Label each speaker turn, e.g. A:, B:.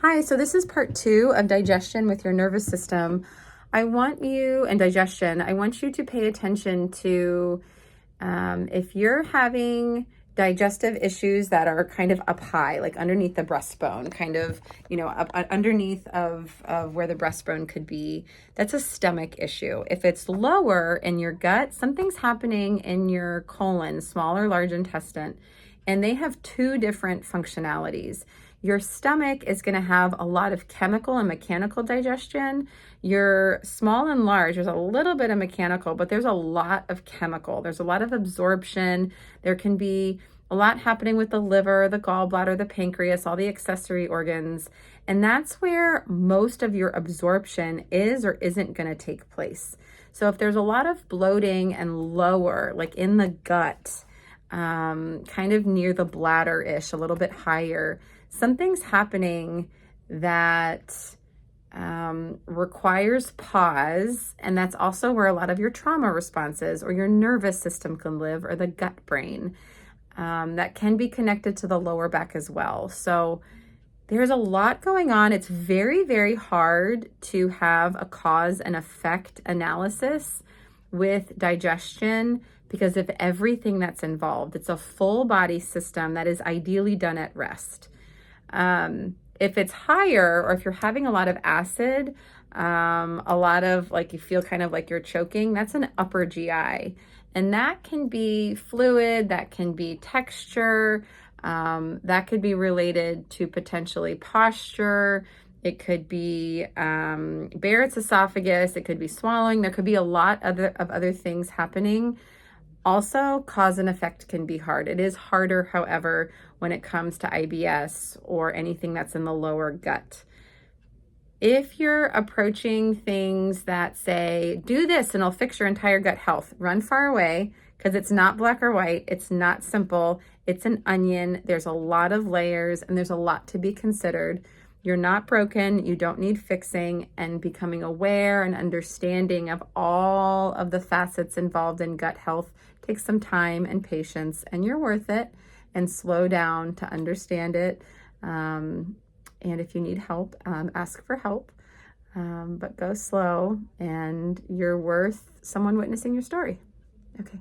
A: Hi, so this is part 2 of digestion with your nervous system. And digestion, I want you to pay attention to if you're having digestive issues that are kind of up high, like underneath the breastbone, kind of, up underneath of where the breastbone could be, that's a stomach issue. If it's lower in your gut, something's happening in your colon, small or large intestine, and they have two different functionalities. Your stomach is going to have a lot of chemical and mechanical digestion. Your small and large, there's a little bit of mechanical, but there's a lot of chemical. There's a lot of absorption. There can be a lot happening with the liver, the gallbladder, the pancreas, all the accessory organs. And that's where most of your absorption is or isn't going to take place. So if there's a lot of bloating and lower, like in the gut, kind of near the bladder-ish, a little bit higher, something's happening that requires pause, and that's also where a lot of your trauma responses or your nervous system can live, or the gut brain. That can be connected to the lower back as well. So there's a lot going on. It's very, very hard to have a cause and effect analysis with digestion because of everything that's involved. It's a full body system that is ideally done at rest. If it's higher, or if you're having a lot of acid, a lot of like you feel kind of like you're choking, that's an upper GI. And that can be fluid, that can be texture, that could be related to potentially posture. It could be Barrett's esophagus, it could be swallowing. There could be a lot of other things happening. Also, cause and effect can be hard. It is harder, however, when it comes to IBS or anything that's in the lower gut. If you're approaching things that say, do this and it'll fix your entire gut health, run far away, because it's not black or white. It's not simple. It's an onion. There's a lot of layers and there's a lot to be considered. You're not broken. You don't need fixing, and becoming aware and understanding of all of the facets involved in gut health takes some time and patience, and you're worth it. And slow down to understand it. And if you need help, ask for help. But go slow, and you're worth someone witnessing your story. Okay.